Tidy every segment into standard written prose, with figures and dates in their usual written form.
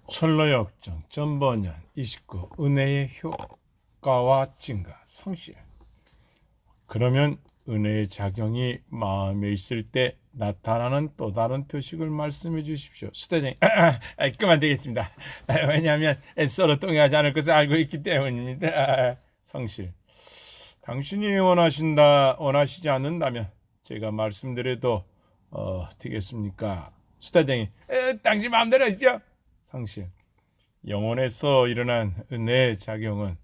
철로역정 전번연 29 은혜의 효과와 증가 성실. 그러면 은혜의 작용이 마음에 있을 때 나타나는 또 다른 표식을 말씀해 주십시오. 수대장님, 그만 되겠습니다. 왜냐하면 서로 동의하지 않을 것을 알고 있기 때문입니다. 성실. 당신이 원하시지 않는다면 제가 말씀드려도 되겠습니까? 수대장님, 당신 마음대로 하십시오. 성실. 영혼에서 일어난 은혜의 작용은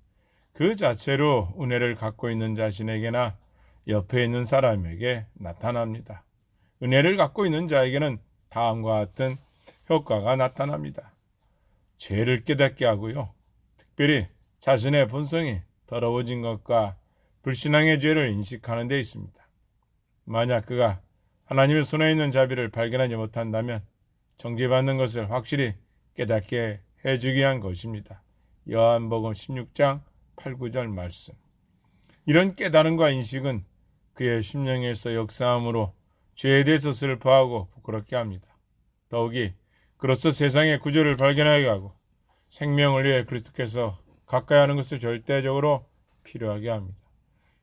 그 자체로 은혜를 갖고 있는 자신에게나 옆에 있는 사람에게 나타납니다. 은혜를 갖고 있는 자에게는 다음과 같은 효과가 나타납니다. 죄를 깨닫게 하고요. 특별히 자신의 본성이 더러워진 것과 불신앙의 죄를 인식하는 데 있습니다. 만약 그가 하나님의 손에 있는 자비를 발견하지 못한다면 정죄받는 것을 확실히 깨닫게 해주기 위한 것입니다. 요한복음 16장 8, 9절 말씀. 이런 깨달음과 인식은 그의 심령에서 역사함으로 죄에 대해서 슬퍼하고 부끄럽게 합니다. 더욱이 그로써 세상의 구조를 발견하게 하고 생명을 위해 그리스도께서 가까이 하는 것을 절대적으로 필요하게 합니다.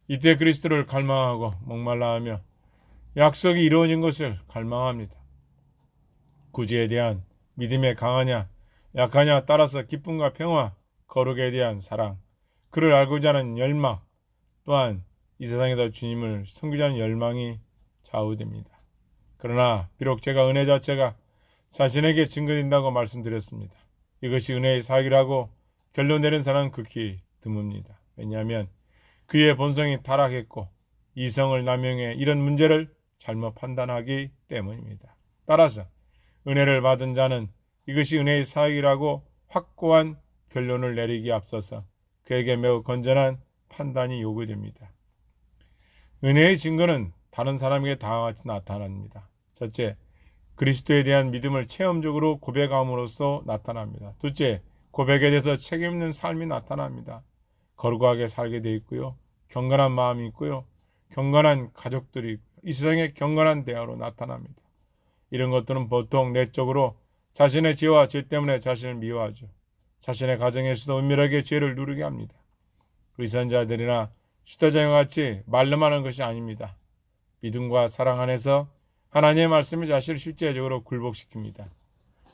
이때 그리스도를 갈망하고 목말라하며 약속이 이루어진 것을 갈망합니다. 구주에 대한 믿음에 강하냐 약하냐 따라서 기쁨과 평화, 거룩에 대한 사랑, 그를 알고자 하는 열망, 또한 이 세상에서 주님을 섬기자는 열망이 좌우됩니다. 그러나 비록 제가 은혜 자체가 자신에게 증거된다고 말씀드렸습니다. 이것이 은혜의 사역이라고 결론 내린 사람은 극히 드뭅니다. 왜냐하면 그의 본성이 타락했고 이성을 남용해 이런 문제를 잘못 판단하기 때문입니다. 따라서 은혜를 받은 자는 이것이 은혜의 사역이라고 확고한 결론을 내리기에 앞서서 그에게 매우 건전한 판단이 요구됩니다. 은혜의 증거는 다른 사람에게 다같이 나타납니다. 첫째, 그리스도에 대한 믿음을 체험적으로 고백함으로써 나타납니다. 둘째, 고백에 대해서 책임 있는 삶이 나타납니다. 거룩하게 살게 돼 있고요. 경건한 마음이 있고요. 경건한 가족들이 있고요. 이 세상의 경건한 대화로 나타납니다. 이런 것들은 보통 내적으로 자신의 죄와 죄 때문에 자신을 미워하죠. 자신의 가정에서도 은밀하게 죄를 누르게 합니다. 의선자들이나 수다자와 같이 말로만 하는 것이 아닙니다. 믿음과 사랑 안에서 하나님의 말씀이 자신을 실제적으로 굴복시킵니다.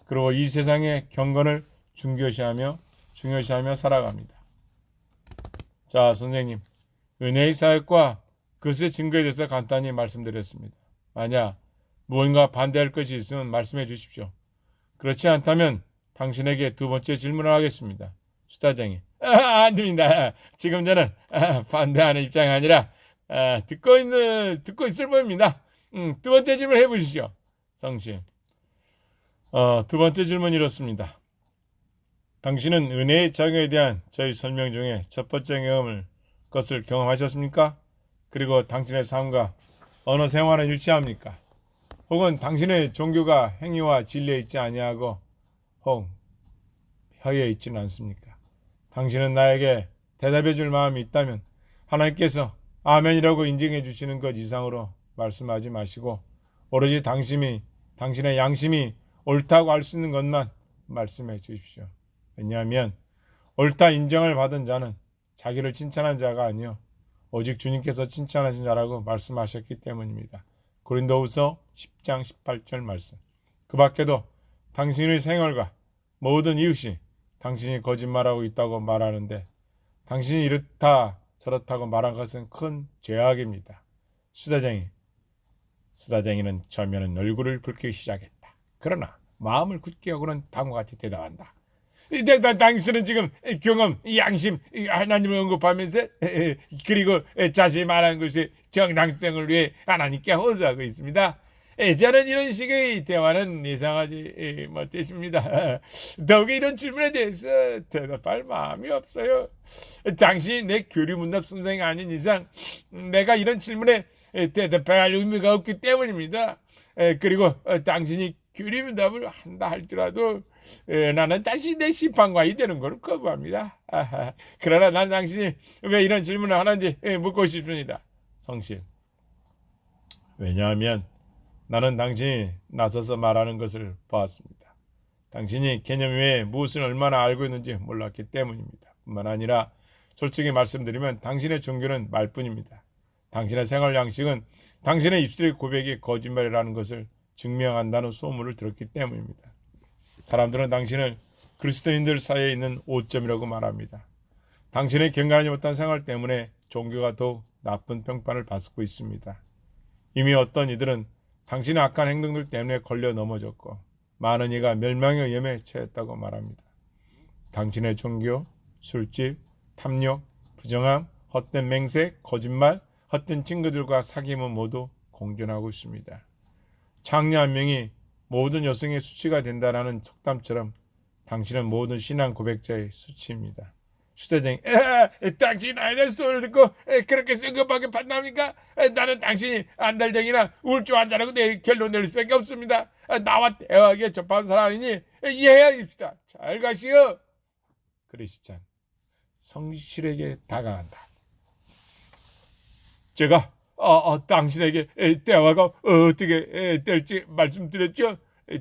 그리고 이 세상의 경건을 중요시하며 살아갑니다. 자, 선생님, 은혜의 사역과 그것의 증거에 대해서 간단히 말씀드렸습니다. 만약 무언가 반대할 것이 있으면 말씀해 주십시오. 그렇지 않다면 당신에게 두 번째 질문을 하겠습니다. 수다쟁이. 안 됩니다. 지금 저는 반대하는 입장이 아니라 듣고 있을 뿐입니다. 두 번째 질문 해보시죠. 성실. 두 번째 질문 이렇습니다. 당신은 은혜의 작용에 대한 저희 설명 중에 첫 번째 것을 경험하셨습니까? 그리고 당신의 삶과 언어 생활은 일치합니까? 혹은 당신의 종교가 행위와 진리에 있지 아니하고 혹 혀에 있지는 않습니까? 당신은 나에게 대답해 줄 마음이 있다면 하나님께서 아멘이라고 인정해 주시는 것 이상으로 말씀하지 마시고 오로지 당신의 양심이 옳다고 할 수 있는 것만 말씀해 주십시오. 왜냐하면 옳다 인정을 받은 자는 자기를 칭찬한 자가 아니요 오직 주님께서 칭찬하신 자라고 말씀하셨기 때문입니다. 고린도후서 10장 18절 말씀. 그 밖에도 당신의 생활과 모든 이웃이 당신이 거짓말하고 있다고 말하는데 당신이 이렇다 저렇다고 말한 것은 큰 죄악입니다. 수다쟁이는 처음에는 얼굴을 붉히기 시작했다. 그러나 마음을 굳게 하고는 다음과 같이 대답한다. 당신은 지금 경험, 양심, 하나님을 언급하면서 그리고 자신이 말한 것의 정당성을 위해 하나님께 호소하고 있습니다. 저는 이런 식의 대화는 예상하지 못했습니다. 더욱이 이런 질문에 대해서 대답할 마음이 없어요. 당신이 내 교리문답 선생이 아닌 이상 내가 이런 질문에 대답할 의미가 없기 때문입니다. 그리고 당신이 교리문답을 한다 할지라도 나는 당신이 내 심판관이 되는 걸 거부합니다. 그러나 나는 당신이 왜 이런 질문을 하는지 묻고 싶습니다. 성실. 왜냐하면 나는 당신이 나서서 말하는 것을 보았습니다. 당신이 개념 외에 무엇을 얼마나 알고 있는지 몰랐기 때문입니다. 뿐만 아니라 솔직히 말씀드리면 당신의 종교는 말뿐입니다. 당신의 생활 양식은 당신의 입술의 고백이 거짓말이라는 것을 증명한다는 소문을 들었기 때문입니다. 사람들은 당신을 그리스도인들 사이에 있는 오점이라고 말합니다. 당신의 경건하지 못한 생활 때문에 종교가 더욱 나쁜 평판을 받고 있습니다. 이미 어떤 이들은 당신의 악한 행동들 때문에 걸려 넘어졌고 많은 이가 멸망의 위험에 처했다고 말합니다. 당신의 종교, 술집, 탐욕, 부정함, 헛된 맹세, 거짓말, 헛된 친구들과 사귐은 모두 공존하고 있습니다. 창녀 한 명이 모든 여성의 수치가 된다라는 속담처럼 당신은 모든 신앙 고백자의 수치입니다. 수다쟁이, 당신이 나에 대한 소리를 듣고 그렇게 성급하게 판단합니까? 나는 당신이 안달쟁이나 우울증 환자라고 내 결론 내릴 수밖에 없습니다. 나와 대화하기에 접한 사람이니 이해해야 합시다. 잘 가시오. 크리스찬 성실에게 다가간다. 제가 당신에게 대화가 어떻게 될지 말씀드렸죠.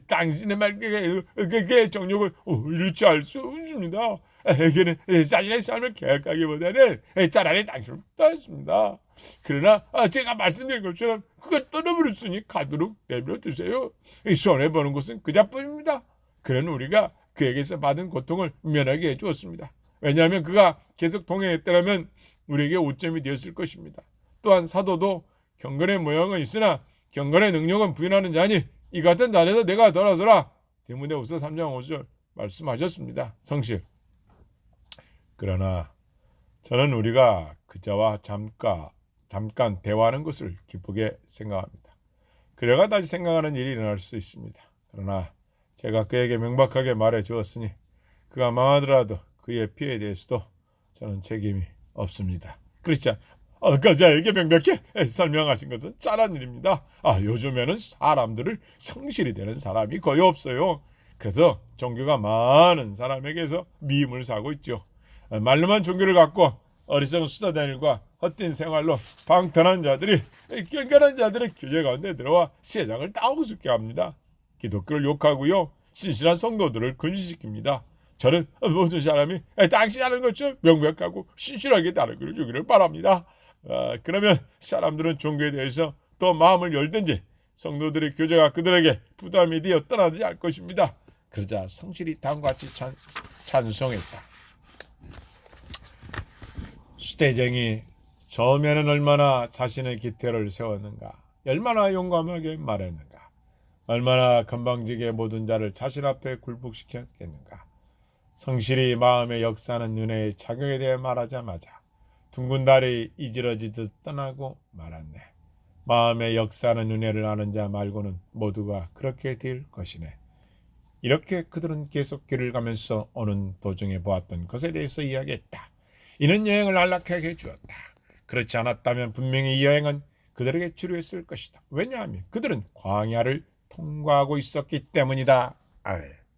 당신의 말에 그게 정욕을 잃지 알 수 없습니다. 그는 자신의 삶을 계획하기보다는 차라리 당신을 따랐습니다. 그러나 제가 말씀드린 것처럼 그걸 떠나버렸으니 가도록 내버려 두세요. 손해보는 것은 그자뿐입니다. 그는 우리가 그에게서 받은 고통을 면하게 해주었습니다. 왜냐하면 그가 계속 동행했더라면 우리에게 오점이 되었을 것입니다. 또한 사도도 경건의 모양은 있으나 경건의 능력은 부인하는 자니 이 같은 자리에서 내가 돌아서라. 디모데후서 3장 5절 말씀하셨습니다. 성실. 그러나 저는 우리가 그자와 잠깐 대화하는 것을 기쁘게 생각합니다. 그자가 다시 생각하는 일이 일어날 수 있습니다. 그러나 제가 그에게 명백하게 말해 주었으니 그가 망하더라도 그의 피해에 대해서도 저는 책임이 없습니다. 그렇죠? 그자에게 명백히 설명하신 것은 잘한 일입니다. 요즘에는 사람들을 성실히 되는 사람이 거의 없어요. 그래서 종교가 많은 사람에게서 미움을 사고 있죠. 말로만 종교를 갖고 어리석은 수사다일과 헛된 생활로 방탕한 자들이 경건한 자들의 규제 가운데 들어와 세상을 따우게 합니다. 기독교를 욕하고요. 신실한 성도들을 금지시킵니다. 저는 모든 사람이 당신이 하는 것처럼 명백하고 신실하게 따르기를 주기를 바랍니다. 그러면 사람들은 종교에 대해서 더 마음을 열든지 성도들의 교제가 그들에게 부담이 되어 떠나지 않을 것입니다. 그러자 성실이 다음과 같이 찬송했다. 수대쟁이 처음에는 얼마나 자신의 기태를 세웠는가, 얼마나 용감하게 말했는가, 얼마나 건방지게 모든 자를 자신 앞에 굴복시켰겠는가. 성실히 마음의 역사하는 은혜의 작용에 대해 말하자마자 둥근 달이 이지러지듯 떠나고 말았네. 마음의 역사하는 은혜를 아는 자 말고는 모두가 그렇게 될 것이네. 이렇게 그들은 계속 길을 가면서 오는 도중에 보았던 것에 대해서 이야기했다. 이는 여행을 안락하게 해주었다. 그렇지 않았다면 분명히 이 여행은 그들에게 지루했을 것이다. 왜냐하면 그들은 광야를 통과하고 있었기 때문이다.